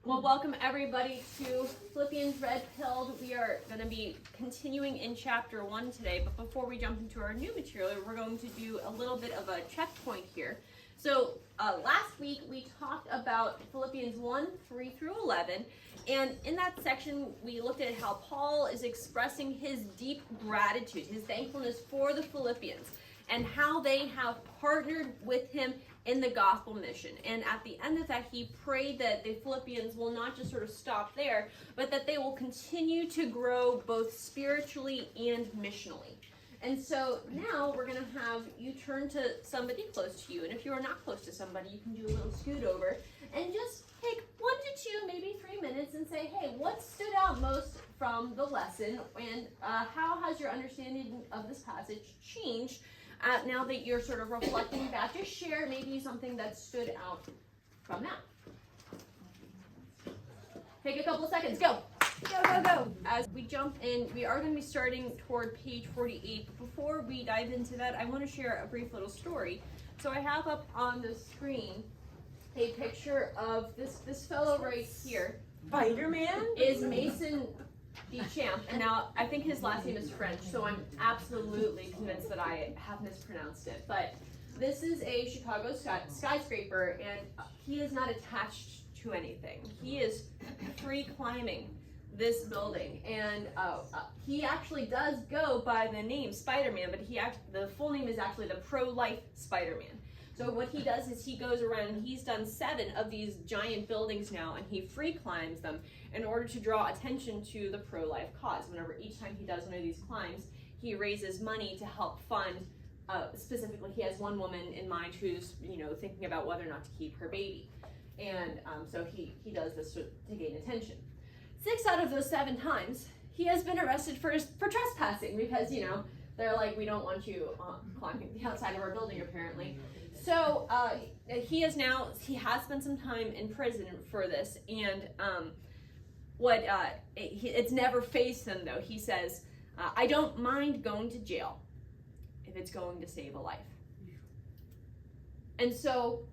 Well, welcome everybody to Philippians Red Pilled. We are going to be continuing in chapter 1 today, but before we jump into our new material, we're going to do a little bit of a checkpoint here. So last week we talked about Philippians 1, 3 through 11, and in that section we looked at how Paul is expressing his deep gratitude, his thankfulness for the Philippians, and how they have partnered with him in the gospel mission. And at the end of that, he prayed that the Philippians will not just sort of stop there, but that they will continue to grow both spiritually and missionally. And so now we're going to have you turn to somebody close to you. And if you are not close to somebody, you can do a little scoot over and just take 1 to 2, maybe 3 minutes and say, hey, what stood out most from the lesson? And how has your understanding of this passage changed now that you're sort of reflecting back? Just share maybe something that stood out from that. Take a couple of seconds. Go. Go, go, go. As we jump in, we are going to be starting toward page 48. But before we dive into that, I want to share a brief little story. So I have up on the screen a picture of this fellow right here. Spider-Man? Is Mason Deschamps, and now I think his last name is French, so I'm absolutely convinced that I have mispronounced it. But this is a Chicago skyscraper, and he is not attached to anything. He is free climbing this building, and he actually does go by the name Spider-Man, but the full name is actually the pro-life Spider-Man. So what he does is he goes around, and he's done 7 of these giant buildings now, and he free climbs them in order to draw attention to the pro-life cause. Whenever each time he does one of these climbs, he raises money to help fund, specifically he has one woman in mind who's thinking about whether or not to keep her baby. And so he does this to gain attention. 6 out of those 7 times, he has been arrested for trespassing because, they're like, we don't want you climbing the outside of our building, apparently. So he has spent some time in prison for this, and it's never fazed him, though. He says, I don't mind going to jail if it's going to save a life. And so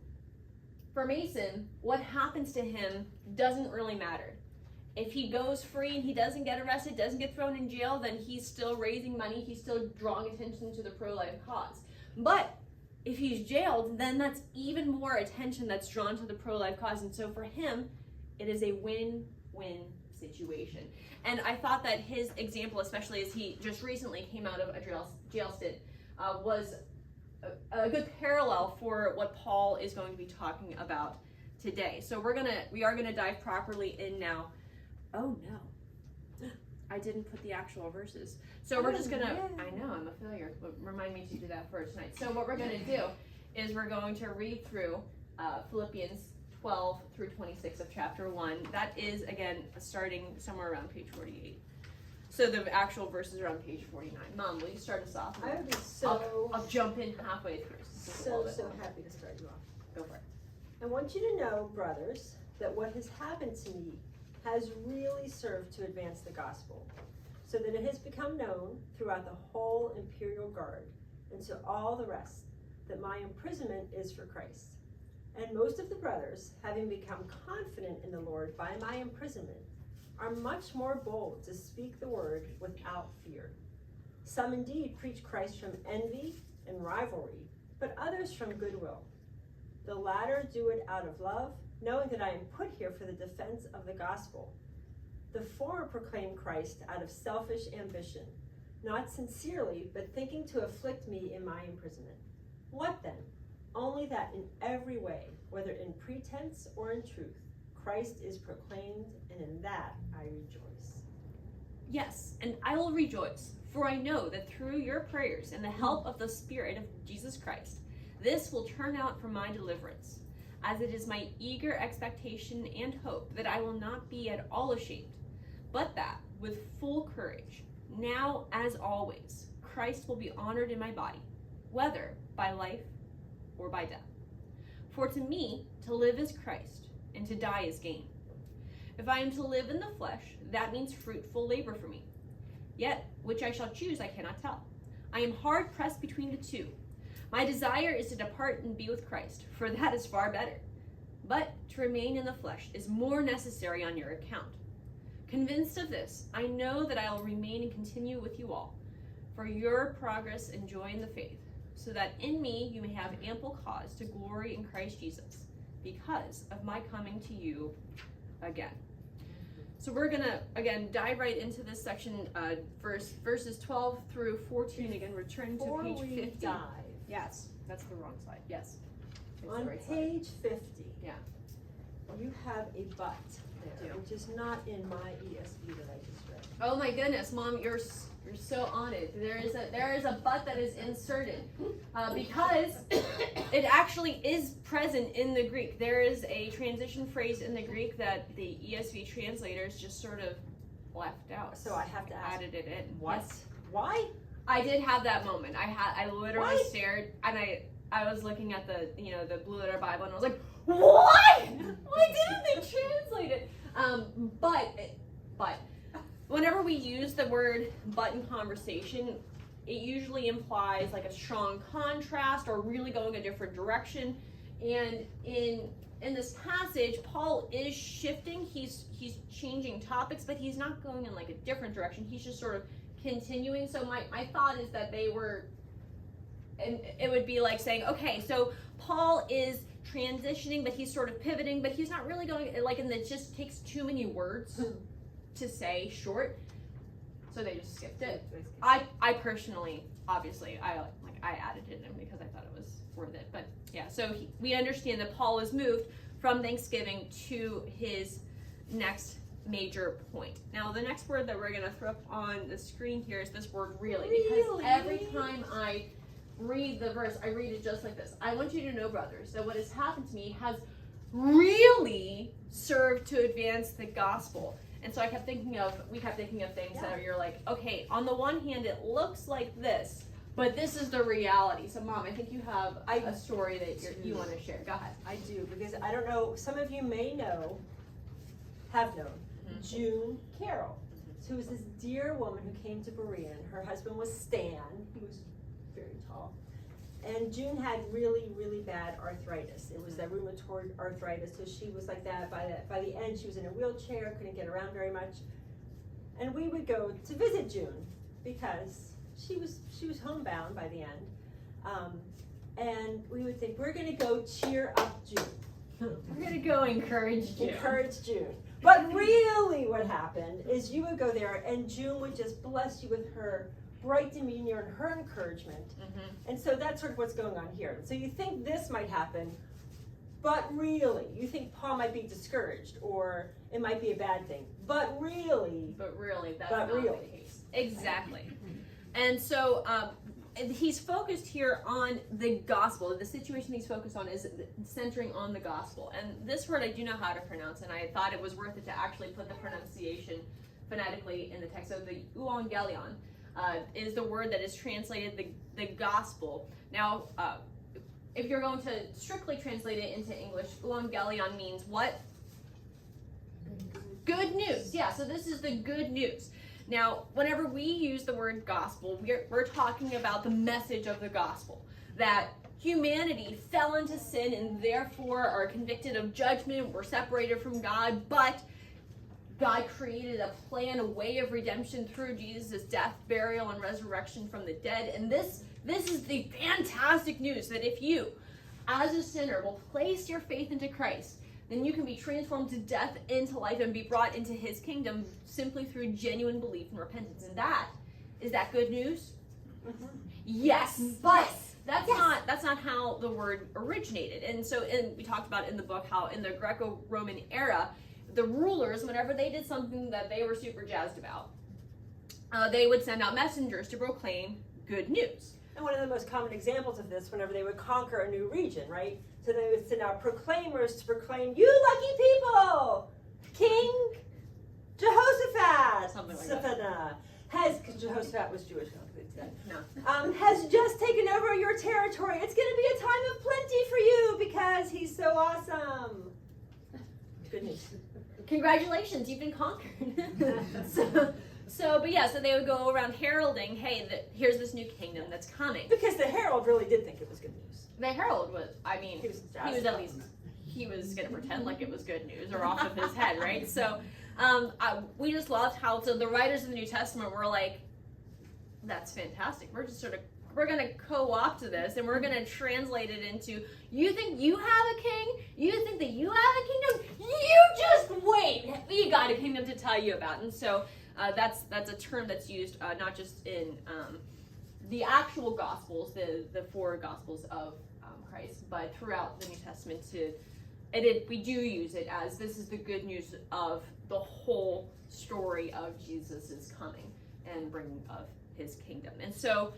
for Mason, what happens to him doesn't really matter. If he goes free and he doesn't get arrested, doesn't get thrown in jail, then he's still raising money, he's still drawing attention to the pro-life cause. But if he's jailed, then that's even more attention that's drawn to the pro-life cause. And so for him, it is a win-win situation. And I thought that his example, especially as he just recently came out of a jail stint, was a good parallel for what Paul is going to be talking about today. So we are gonna dive properly in now. Oh no, I didn't put the actual verses. So we're just gonna, I know, I'm a failure, but remind me to do that first tonight. So what we're gonna do is we're going to read through Philippians 12 through 26 of chapter 1. That is, again, starting somewhere around page 48. So the actual verses are on page 49. Mom, will you start us off? I would be I'll jump in halfway through. so happy to start you off. Go for it. I want you to know, brothers, that what has happened to me has really served to advance the gospel, so that it has become known throughout the whole imperial guard and to all the rest that my imprisonment is for Christ. And most of the brothers, having become confident in the Lord by my imprisonment, are much more bold to speak the word without fear. Some indeed preach Christ from envy and rivalry, but others from goodwill. The latter do it out of love, knowing that I am put here for the defense of the gospel. The former proclaim Christ out of selfish ambition, not sincerely, but thinking to afflict me in my imprisonment. What then? Only that in every way, whether in pretense or in truth, Christ is proclaimed, and in that I rejoice. Yes, and I will rejoice, for I know that through your prayers and the help of the Spirit of Jesus Christ, this will turn out for my deliverance, as it is my eager expectation and hope that I will not be at all ashamed, but that, with full courage, now as always, Christ will be honored in my body, whether by life or by death. For to me, to live is Christ, and to die is gain. If I am to live in the flesh, that means fruitful labor for me. Yet, which I shall choose, I cannot tell. I am hard pressed between the two. My desire is to depart and be with Christ, for that is far better. but to remain in the flesh is more necessary on your account. Convinced of this, I know that I will remain and continue with you all for your progress and joy in the faith, so that in me you may have ample cause to glory in Christ Jesus because of my coming to you again. So we're gonna again dive right into this section, verses 12 through 14. Again, return to Before page we 50. dive, Yes, that's the wrong slide. Yes. It's on the right slide. page 50, Yeah. you have a but I there, do. which is not in my ESV that I just read. Oh my goodness, Mom, you're so on it. There is a but that is inserted because it actually is present in the Greek. There is a transition phrase in the Greek that the ESV translators just sort of left out. So I have to ask, added it in. what? Yes. Why? I did have that moment. I literally Why? stared and I was looking at the Blue Letter Bible and I was like, what? Why didn't they translate it? But whenever we use the word but in conversation, it usually implies like a strong contrast or really going a different direction. And in this passage, Paul is shifting. He's changing topics, but he's not going in like a different direction. He's just sort of continuing. So my thought is that they were, and it would be like saying, okay, so Paul is transitioning, but he's sort of pivoting, but he's not really going like, and it just takes too many words to say short, so they just skipped it. I personally, obviously, I added it in because I thought it was worth it. But yeah, so we understand that Paul is moved from Thanksgiving to his next major point. Now, the next word that we're going to throw up on the screen here is this word really, because every time I read the verse, I read it just like this. I want you to know, brothers, that what has happened to me has really served to advance the gospel. And so we kept thinking of things that you're like, okay, on the one hand, it looks like this, but this is the reality. So, Mom, I think you have a story that you want to share. Go ahead. I do, because I don't know, some of you may have known, June Carroll, who was this dear woman who came to Berean. Her husband was Stan. He was very tall. And June had really, really bad arthritis. It was that rheumatoid arthritis, so she was like that. By the end, she was in a wheelchair, couldn't get around very much. And we would go to visit June because she was homebound by the end. And we would think, we're gonna go cheer up June. We're going to go encourage June. Encourage June. But really what happened is you would go there and June would just bless you with her bright demeanor and her encouragement. And so that's sort of what's going on here. So you think this might happen, but really, you think Paul might be discouraged or it might be a bad thing. But really, that's not the case. Exactly. And so he's focused here on the gospel. The situation he's focused on is centering on the gospel. And this word I do know how to pronounce, and I thought it was worth it to actually put the pronunciation phonetically in the text. So the euangelion is the word that is translated the gospel. Now, if you're going to strictly translate it into English, euangelion means what? Good news. Yeah, so this is the good news. Now, whenever we use the word gospel, we're talking about the message of the gospel, that humanity fell into sin and therefore are convicted of judgment, we're separated from God, but God created a plan, a way of redemption through Jesus' death, burial, and resurrection from the dead. And this is the fantastic news that if you, as a sinner, will place your faith into Christ, then you can be transformed to death into life and be brought into his kingdom simply through genuine belief and repentance. And is that good news? Yes, but that's not how the word originated. And so we talked about in the book how in the Greco-Roman era, the rulers, whenever they did something that they were super jazzed about, they would send out messengers to proclaim good news. And one of the most common examples of this, whenever they would conquer a new region, right? So they would send out proclaimers to proclaim, you lucky people, King Jehoshaphat, Something like that. because Jehoshaphat was Jewish, No. has just taken over your territory. It's going to be a time of plenty for you because he's so awesome. Good news. Congratulations, you've been conquered. So they would go around heralding, hey, here's this new kingdom that's coming. Because the herald really did think it was good news. The herald was, He was at least, he was going to pretend like it was good news or off of his head, right? So we just loved how the writers of the New Testament were like, that's fantastic. We're going to co-opt this and we're going to translate it into, you think you have a king? You think that you have a kingdom? You just wait. We got a kingdom to tell you about. And so that's a term that's used not just in the actual Gospels, the four Gospels of Christ, but throughout the New Testament we do use it as this is the good news of the whole story of Jesus' coming and bringing of his kingdom. And so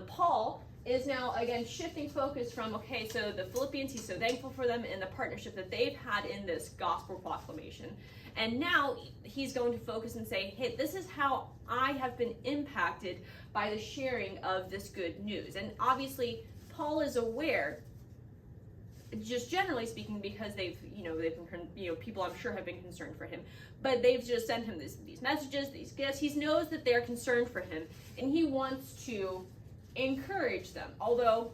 Paul is now again shifting focus from, okay, so the Philippians, he's so thankful for them and the partnership that they've had in this gospel proclamation. And now he's going to focus and say, hey, this is how I have been impacted by the sharing of this good news. And obviously Paul is aware, just generally speaking, because they've been, people I'm sure have been concerned for him, but they've just sent him these messages, these gifts. He knows that they're concerned for him, and he wants to encourage them, although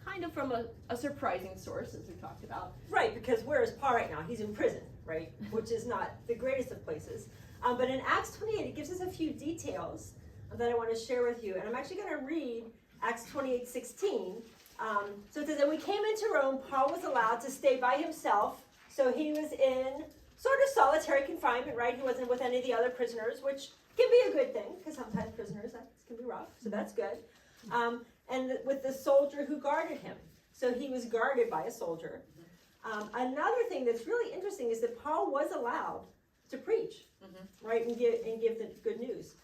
kind of from a surprising source, as we talked about. Right, because where is Paul right now? He's in prison, right? Which is not the greatest of places. But in Acts 28, it gives us a few details that I want to share with you. And I'm actually going to read Acts 28:16. So it says, and we came into Rome, Paul was allowed to stay by himself. So he was in sort of solitary confinement, right? He wasn't with any of the other prisoners, which can be a good thing, because sometimes prisoners can be rough. So that's good. And with the soldier who guarded him. So he was guarded by a soldier. Another thing that's really interesting is that Paul was allowed to preach, right, and give the good news.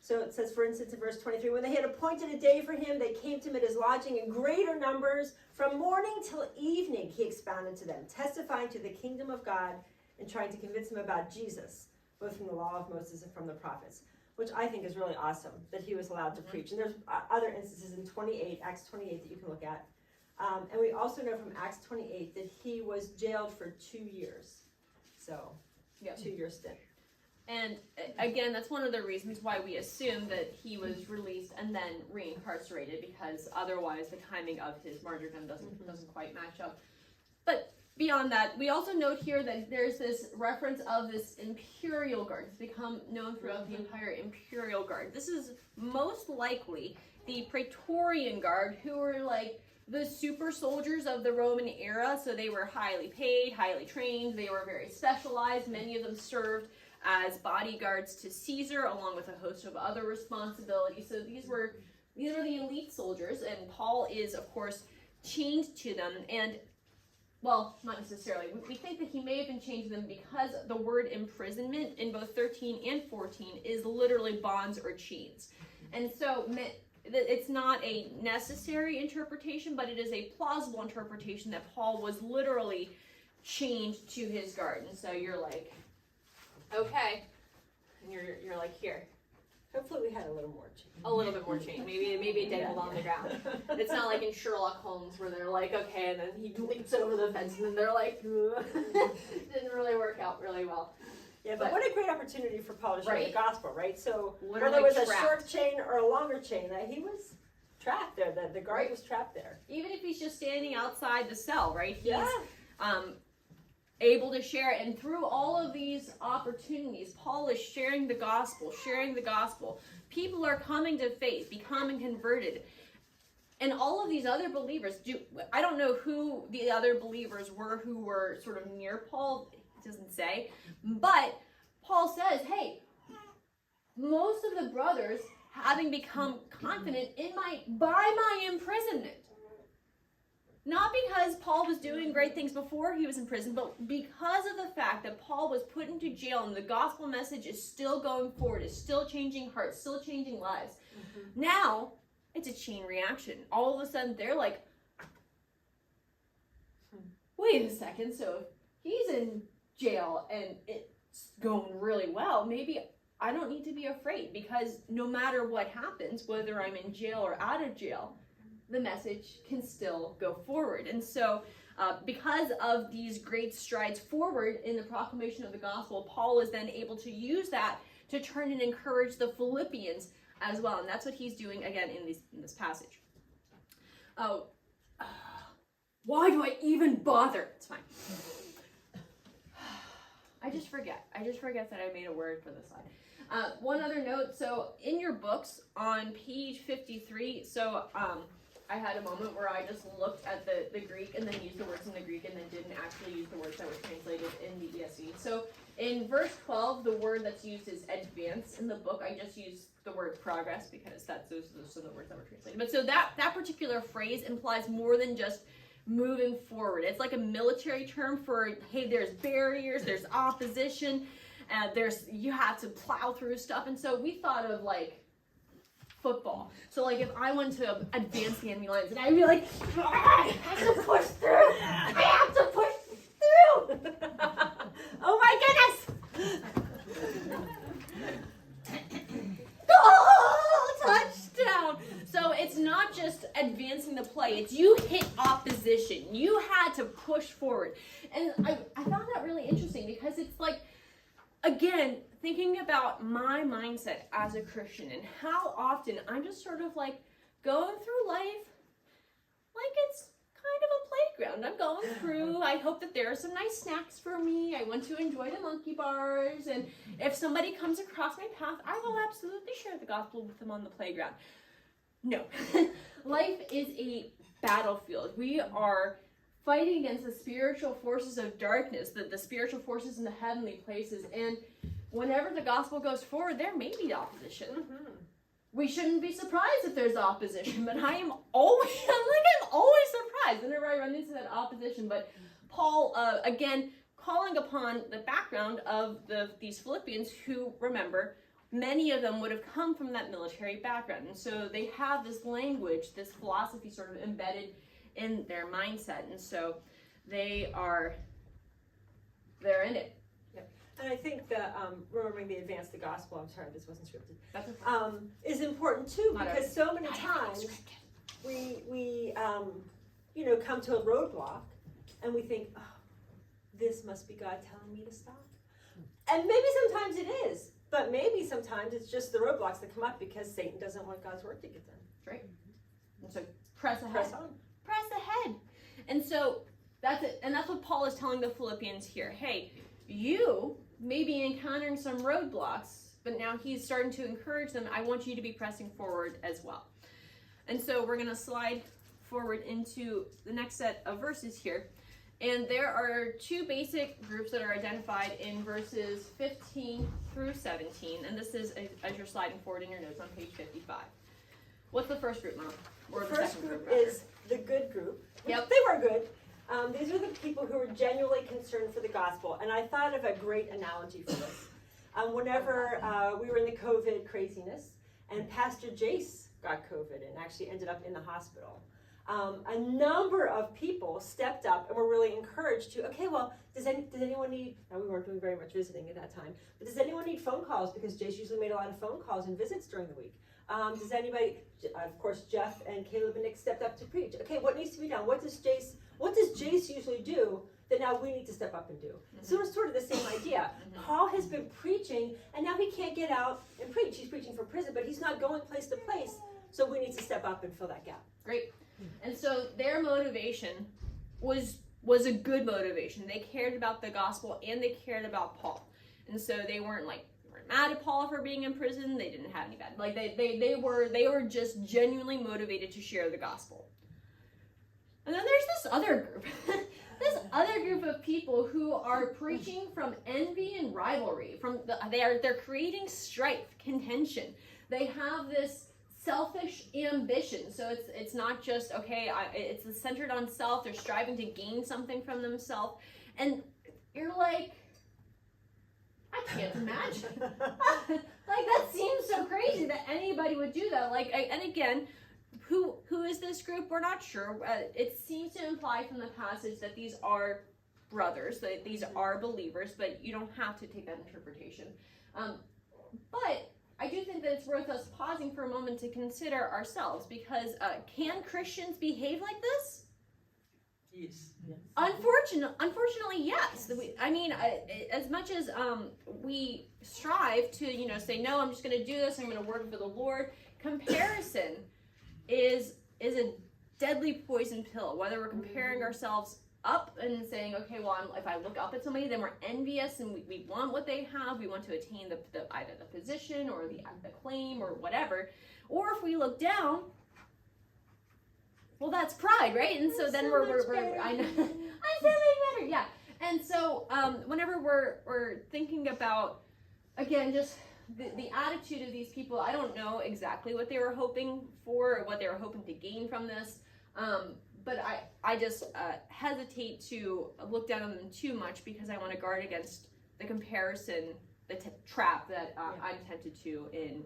So it says, for instance, in verse 23, when they had appointed a day for him, they came to him at his lodging in greater numbers. From morning till evening, he expounded to them, testifying to the kingdom of God and trying to convince them about Jesus, both from the law of Moses and from the prophets, which I think is really awesome that he was allowed to preach. And there's other instances in Acts 28 that you can look at. And we also know from Acts 28 that he was jailed for 2 years. So, 2-year stint. And again, that's one of the reasons why we assume that he was released and then reincarcerated, because otherwise the timing of his martyrdom doesn't quite match up. But beyond that, we also note here that there's this reference of this imperial guard. It's become known throughout the entire imperial guard. This is most likely the Praetorian Guard, who were like the super soldiers of the Roman era. So they were highly paid, highly trained. They were very specialized. Many of them served as bodyguards to Caesar, along with a host of other responsibilities. So these are the elite soldiers, and Paul is, of course, chained to them. And, well, not necessarily. We think that he may have been chained to them because the word imprisonment in both 13 and 14 is literally bonds or chains. And so it's not a necessary interpretation, but it is a plausible interpretation that Paul was literally chained to his guard. And so you're like, okay, and you're like, here. Hopefully we had a little more chain. A little bit more chain. Maybe it dangled on the ground. It's not like in Sherlock Holmes where they're like, okay, and then he leaps over the fence, and then they're like, didn't really work out really well. Yeah, but what a great opportunity for Paul to share the gospel, right? So literally whether it was trapped. a short chain or a longer chain, he was trapped there. The guard was trapped there. Even if he's just standing outside the cell, right? He's able to share it. And through all of these opportunities, Paul is sharing the gospel. People are coming to faith, becoming converted. And all of these other believers, I don't know who the other believers were who were sort of near Paul. It doesn't say. But Paul says, hey, most of the brothers, having become confident by my imprisonment. Not because Paul was doing great things before he was in prison, but because of the fact that Paul was put into jail and the gospel message is still going forward, is still changing hearts, still changing lives. Now, it's a chain reaction. All of a sudden, they're like, wait a second, so if he's in jail and it's going really well, maybe I don't need to be afraid, because no matter what happens, whether I'm in jail or out of jail, the message can still go forward. And so because of these great strides forward in the proclamation of the gospel, Paul is then able to use that to turn and encourage the Philippians as well. And that's what he's doing again in this passage. Why do I even bother? It's fine. I just forget that I made a word for this slide. One other note, so in your books on page 53, so I had a moment where I just looked at the Greek and then used the words in the Greek and then didn't actually use the words that were translated in the ESV. So in verse 12, the word that's used is advance. In the book, I just used the word progress because those are the words that were translated. But so that particular phrase implies more than just moving forward. It's like a military term for, hey, there's barriers, there's opposition, you have to plow through stuff. And so we thought of like football. So like if I went to advance the enemy lines and I'd be like, I have to push through. I have to push through. Oh my goodness. Oh, touchdown. So it's not just advancing the play. It's you hit opposition. You had to push forward. And I found that really interesting because it's like, again, thinking about my mindset as a Christian and how often I'm just sort of like going through life like it's kind of a playground. I'm going through, I hope that there are some nice snacks for me. I want to enjoy the monkey bars. And if somebody comes across my path, I will absolutely share the gospel with them on the playground. No, life is a battlefield. We are fighting against the spiritual forces of darkness, the spiritual forces in the heavenly places. And whenever the gospel goes forward, there may be opposition. Mm-hmm. We shouldn't be surprised if there's opposition, but I'm always surprised whenever I run into that opposition. But Paul, again, calling upon the background of these Philippians who, remember, many of them would have come from that military background. And so they have this language, this philosophy sort of embedded in their mindset. And so they're in it. Yep. And I think that remembering the advance the gospel, I'm sorry, this wasn't scripted, That's okay. is important too, because so many times we come to a roadblock and we think, oh, this must be God telling me to stop. And maybe sometimes it is. But maybe sometimes it's just the roadblocks that come up because Satan doesn't want God's word to get done. Right. And so press ahead. Press on. Press ahead. And so that's it. And that's what Paul is telling the Philippians here. Hey, you may be encountering some roadblocks, but now he's starting to encourage them. I want you to be pressing forward as well. And so we're going to slide forward into the next set of verses here. And there are two basic groups that are identified in verses 15 through 17. And this is as you're sliding forward in your notes on page 55. What's the first group, Mom? Or the first second group is the good group. Yep. They were good. These are the people who are genuinely concerned for the gospel. And I thought of a great analogy for this. Whenever we were in the COVID craziness, and Pastor Jace got COVID and actually ended up in the hospital. A number of people stepped up and were really encouraged to, okay, well, does anyone need, now we weren't doing very much visiting at that time, but does anyone need phone calls? Because Jace usually made a lot of phone calls and visits during the week. Does anybody, of course, Jeff and Caleb and Nick stepped up to preach. Okay, what needs to be done? What does Jace usually do that now we need to step up and do? Mm-hmm. So it's sort of the same idea. Mm-hmm. Paul has been preaching, and now he can't get out and preach. He's preaching from prison, but he's not going place to place, so we need to step up and fill that gap. Great. And so their motivation was a good motivation. They cared about the gospel and they cared about Paul. And so they weren't mad at Paul for being in prison. They didn't have any bad. They were just genuinely motivated to share the gospel. And then there's this other group. This other group of people who are preaching from envy and rivalry. They're creating strife, contention. They have this selfish ambition. So it's not just, okay, it's centered on self. They're striving to gain something from themselves. And you're like, I can't imagine. That seems so crazy that anybody would do that. And again, who is this group? We're not sure. It seems to imply from the passage that these are brothers, that these are believers, but you don't have to take that interpretation. But I do think that it's worth us pausing for a moment to consider ourselves, because can Christians behave like this? Yes. Unfortunately, yes. As much as we strive to, say, no, I'm just going to do this, I'm going to work for the Lord, comparison is a deadly poison pill, whether we're comparing ourselves up and saying, okay, well, if I look up at somebody, then we're envious and we want what they have. We want to attain the either the position or the acclaim or whatever. Or if we look down, well, that's pride, right? And so then we're I know, I'm so much better, yeah. And so whenever we're thinking about, again, just the attitude of these people, I don't know exactly what they were hoping for or what they were hoping to gain from this. But I just hesitate to look down on them too much because I want to guard against the comparison, the trap that I'm tempted to in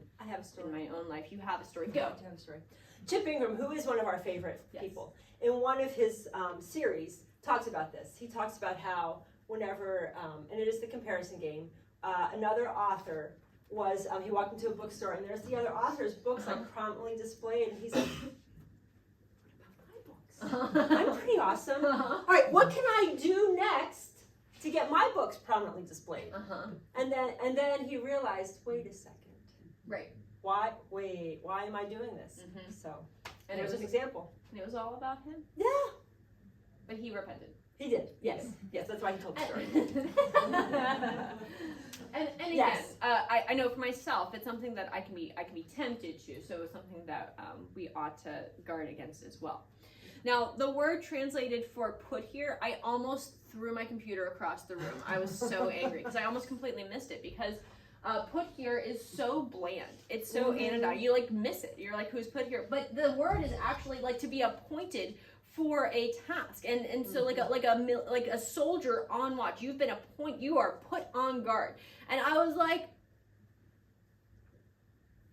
my own life. You have a story. Go. I have a story. Chip Ingram, who is one of our favorite people, in one of his series, talks about this. He talks about how whenever, and it is the comparison game, another author was, he walked into a bookstore and there's the other author's books like prominently displayed, and he's like, I'm pretty awesome. All right, what can I do next to get my books prominently displayed? And then he realized, wait a second. Right. Why am I doing this? So, and there's an example. And it was all about him? Yeah. But he repented. He did. Yes. Yes, that's why he told the story. and again, I know for myself, it's something that I can be tempted to. So it's something that we ought to guard against as well. Now, the word translated for put here, I almost threw my computer across the room. I was so angry because I almost completely missed it because put here is so bland. It's so anodyne. You like miss it. You're like, who's put here? But the word is actually like to be appointed for a task. And so like a soldier on watch. You are put on guard. And I was like,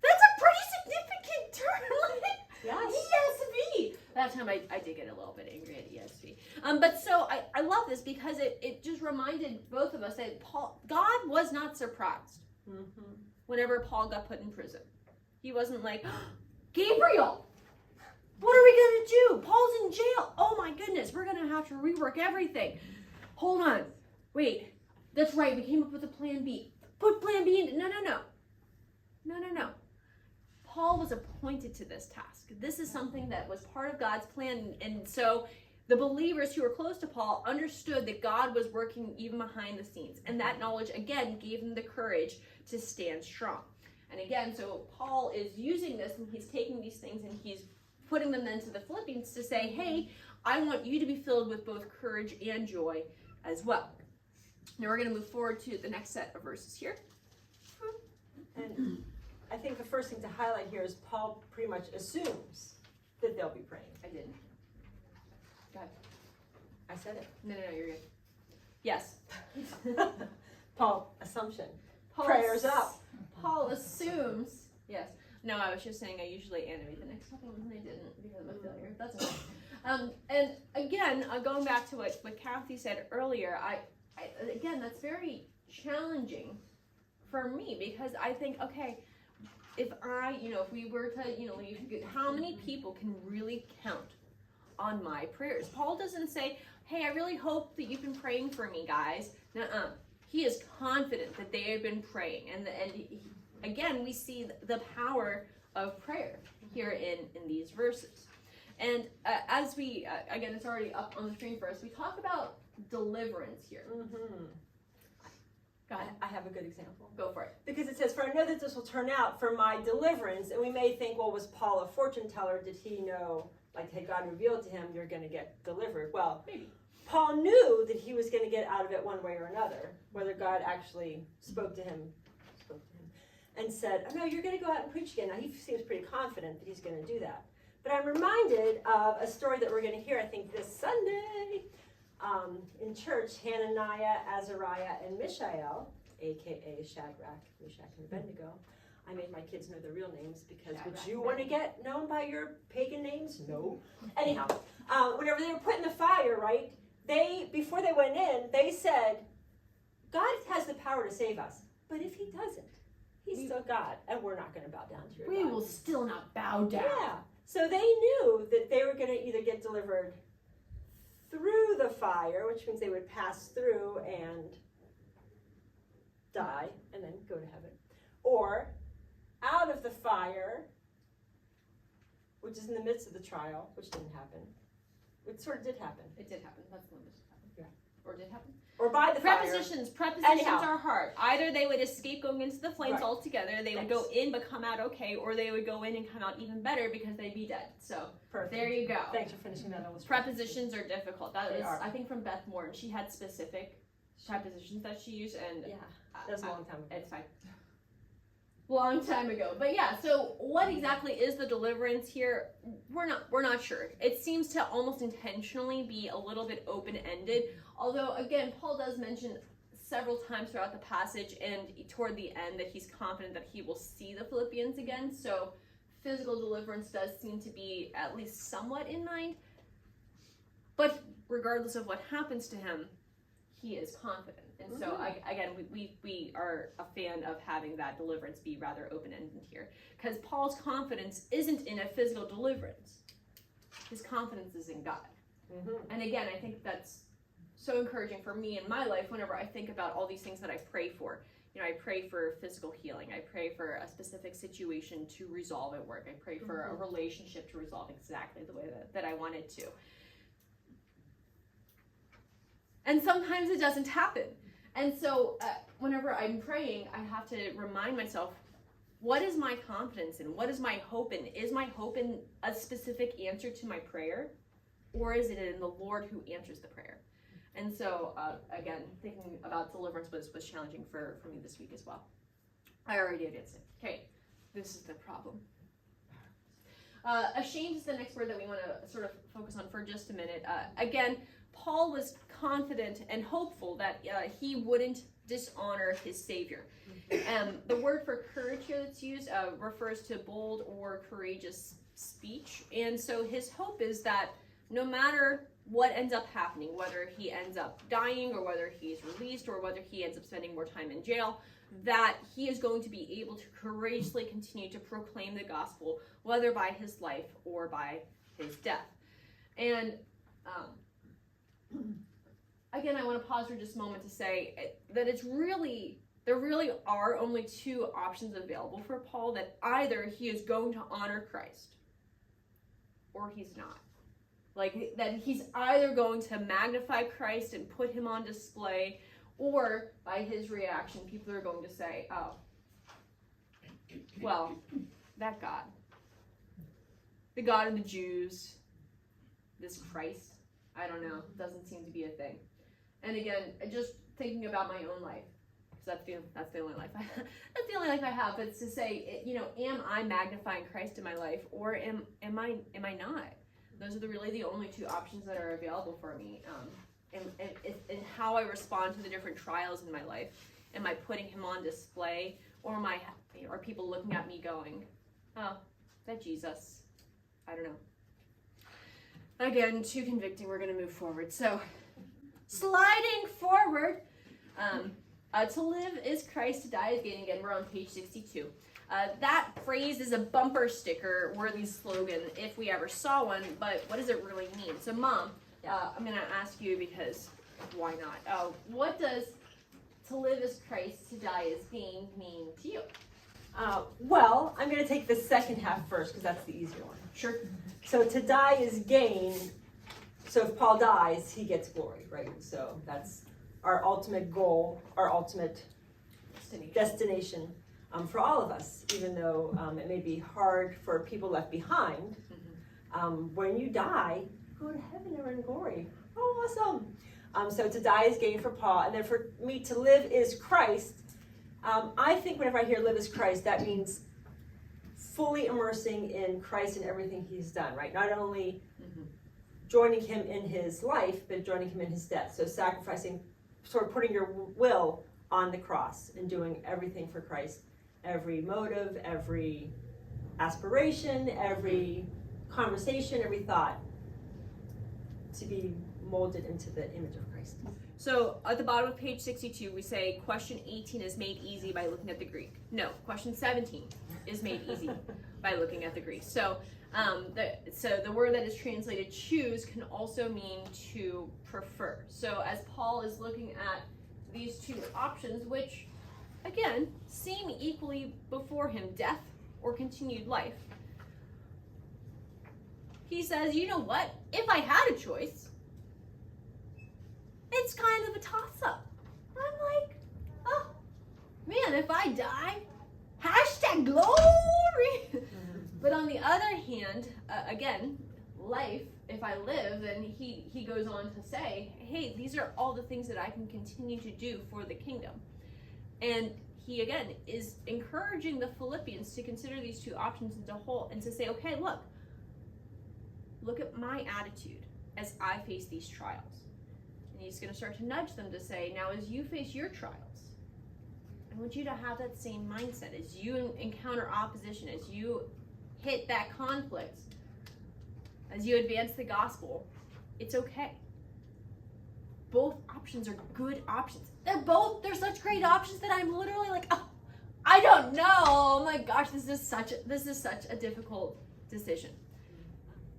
that's a pretty significant term. Yes. ESV. That time I did get a little bit angry at ESV. But so I love this because it just reminded both of us that God was not surprised whenever Paul got put in prison. He wasn't like, Gabriel, what are we going to do? Paul's in jail. Oh my goodness, we're going to have to rework everything. Hold on. Wait, that's right. We came up with a plan B. Put plan B in. No. Paul was appointed to this task. This is something that was part of God's plan. And so the believers who were close to Paul understood that God was working even behind the scenes. And that knowledge, again, gave them the courage to stand strong. And again, so Paul is using this and he's taking these things and he's putting them then to the Philippians to say, hey, I want you to be filled with both courage and joy as well. Now we're going to move forward to the next set of verses here. And I think the first thing to highlight here is Paul pretty much assumes that they'll be praying. I didn't. Go ahead. I said it. No, you're good. Yes. Paul, assumption. Prayers up. Paul assumes. Yes. No, I was just saying I usually animate the next couple ones and I didn't because of a failure. That's okay. And again, going back to what Kathy said earlier, I again, that's very challenging for me because I think, okay, if we were to, how many people can really count on my prayers? Paul doesn't say, hey, I really hope that you've been praying for me, guys. Nuh-uh. He is confident that they have been praying. And again, we see the power of prayer here in these verses. And as we, again, it's already up on the screen for us, we talk about deliverance here. Go ahead. I have a good example. Go for it. Because it says, for I know that this will turn out for my deliverance. And we may think, well, was Paul a fortune teller? Did he know, like, had God revealed to him, you're going to get delivered? Well, maybe. Paul knew that he was going to get out of it one way or another, whether God actually spoke to him and said, oh, no, you're going to go out and preach again. Now, he seems pretty confident that he's going to do that. But I'm reminded of a story that we're going to hear, I think, this Sunday in church. Hananiah, Azariah, and Mishael, a.k.a. Shadrach, Meshach, and Abednego. I made my kids know their real names because would you want to get known by your pagan names? No. Anyhow, whenever they were put in the fire, right, before they went in, they said, God has the power to save us, but if he doesn't, he's still God, and we're not going to bow down to your God. We will still not bow down. Yeah. So they knew that they were going to either get delivered through the fire, which means they would pass through and die and then go to heaven, or out of the fire, which is in the midst of the trial, which didn't happen. It sort of did happen. It did happen. That's the one that did happen. Yeah. Or did happen? Or by the fire. Prepositions Anyhow. are hard. Either they would escape going into the flames Right. altogether, they would go in but come out okay, or they would go in and come out even better because they'd be dead. So Perfect. there you go. Thanks for finishing that illustration. Prepositions are difficult. That They was, are. I think, from Beth Moore, and she had specific prepositions that she used, and Yeah, that was a long time ago. it's fine. Long time ago. But yeah, so what exactly is the deliverance here? We're not sure. It seems to almost intentionally be a little bit open-ended. Although again, Paul does mention several times throughout the passage and toward the end that he's confident that he will see the Philippians again. So physical deliverance does seem to be at least somewhat in mind. But regardless of what happens to him, he is confident. And so, again, we are a fan of having that deliverance be rather open-ended here. Because Paul's confidence isn't in a physical deliverance. His confidence is in God. And again, I think that's so encouraging for me in my life whenever I think about all these things that I pray for. You know, I pray for physical healing. I pray for a specific situation to resolve at work. I pray for a relationship to resolve exactly the way that I want it to. And sometimes it doesn't happen. And so whenever I'm praying, I have to remind myself, what is my confidence in? What is my hope in? Is my hope in a specific answer to my prayer? Or is it in the Lord who answers the prayer? And so, again, thinking about deliverance was challenging for me this week as well. I already did say, okay, this is the problem. Ashamed is the next word that we want to sort of focus on for just a minute. Again, Paul was confident and hopeful that he wouldn't dishonor his Savior. The word for courage here that's used refers to bold or courageous speech. And so his hope is that no matter what ends up happening, whether he ends up dying or whether he's released or whether he ends up spending more time in jail, that he is going to be able to courageously continue to proclaim the gospel, whether by his life or by his death. And again, I want to pause for just a moment to say that there really are only two options available for Paul, that either he is going to honor Christ or he's not. Like, that he's either going to magnify Christ and put him on display, or by his reaction, people are going to say, oh, well, that God, the God of the Jews, this Christ, I don't know, doesn't seem to be a thing. And again, just thinking about my own life, because that's the only life I have. But it's to say, am I magnifying Christ in my life, or am I not? Those are really the only two options that are available for me. And how I respond to the different trials in my life. Am I putting him on display, or are people looking at me going, oh, is that Jesus? I don't know. Again, too convicting. We're going to move forward. So, sliding forward, to live is Christ, to die is gain. Again, we're on page 62. That phrase is a bumper sticker worthy slogan if we ever saw one, but what does it really mean? So, Mom, I'm going to ask you, because why not? What does to live is Christ, to die is gain mean to you? Well, I'm going to take the second half first, because that's the easier one. Sure. So to die is gain. So if Paul dies, he gets glory, right? So that's our ultimate goal, our ultimate destination for all of us, even though it may be hard for people left behind. When you die, go to heaven or in glory. Oh, awesome. So to die is gain for Paul. And then for me, to live is Christ. I think whenever I hear live is Christ, that means fully immersing in Christ and everything he's done, right? Not only joining him in his life, but joining him in his death. So sacrificing, sort of putting your will on the cross and doing everything for Christ. Every motive, every aspiration, every conversation, every thought, to be molded into the image of Christ. So at the bottom of page 62, we say question 18 is made easy by looking at the Greek. No, question 17 is made easy by looking at the Greek. So the word that is translated choose can also mean to prefer. So as Paul is looking at these two options, which again seem equally before him, death or continued life, he says, you know what? If I had a choice, it's kind of a toss-up. I'm like, oh, man, if I die, hashtag glory. But on the other hand, again, life, if I live, then he goes on to say, hey, these are all the things that I can continue to do for the kingdom. And he, again, is encouraging the Philippians to consider these two options as a whole and to say, okay, look at my attitude as I face these trials. And he's going to start to nudge them to say, now as you face your trials, I want you to have that same mindset. As you encounter opposition, as you hit that conflict, as you advance the gospel, it's okay. Both options are good options. They're such great options that I'm literally like, oh, I don't know. Oh my gosh, this is such a difficult decision.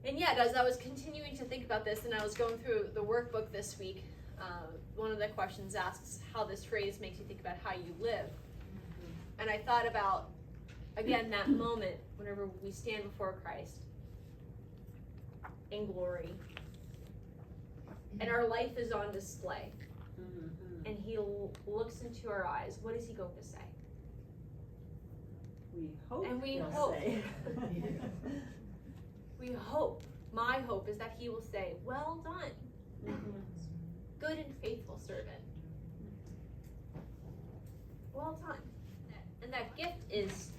And yet, as I was continuing to think about this and I was going through the workbook this week, one of the questions asks how this phrase makes you think about how you live. And I thought about, again, that moment whenever we stand before Christ in glory and our life is on display and he looks into our eyes. What is he going to say? We hope. And we he'll hope. say. We hope. My hope is that he will say, well done, good and faithful servant. Well done. And that gift is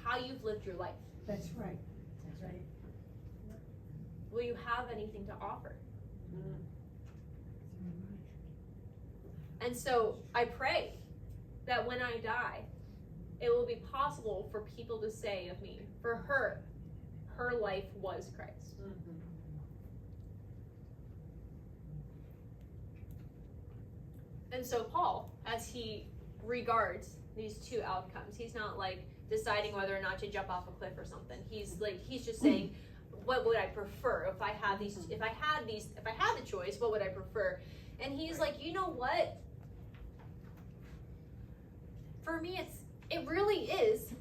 how you've lived your life. That's right. That's right. Will you have anything to offer? And so I pray that when I die, it will be possible for people to say of me, for her life was Christ. And so Paul, as he regards these two outcomes, he's not like deciding whether or not to jump off a cliff or something. He's just saying, what would I prefer if I had the choice, what would I prefer? And he's like, you know what? For me, it really is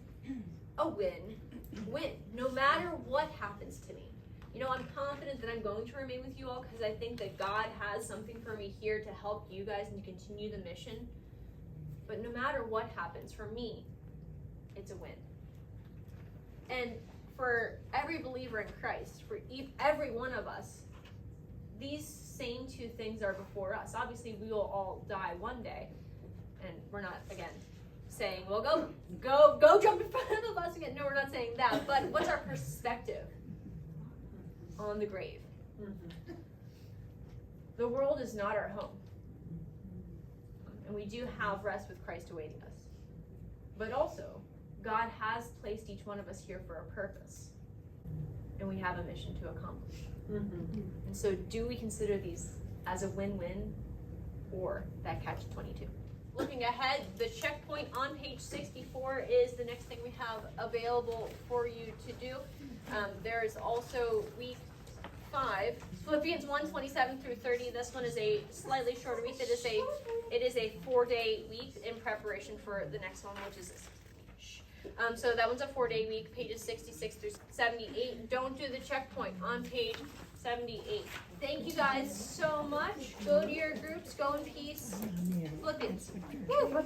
a win-win, no matter what happens to me. You know, I'm confident that I'm going to remain with you all because I think that God has something for me here to help you guys and to continue the mission. But no matter what happens, for me, it's a win. And for every believer in Christ, for every one of us, these same two things are before us. Obviously, we will all die one day. And we're not, again, saying, well, go jump in front of the bus again. No, we're not saying that. But what's our perspective on the grave? The world is not our home. And we do have rest with Christ awaiting us. But also, God has placed each one of us here for a purpose. And we have a mission to accomplish. And so do we consider these as a win-win or that catch-22? Looking ahead, the checkpoint on page 64 is the next thing we have available for you to do. There is also week 5, Philippians 1:27 through 30. This one is a slightly shorter week. It is a 4-day week in preparation for the next one, which is this. So that one's a 4-day week, pages 66 through 78. Don't do the checkpoint on page 78. Thank you guys so much. Go to your groups. Go in peace. Philippians. Woo.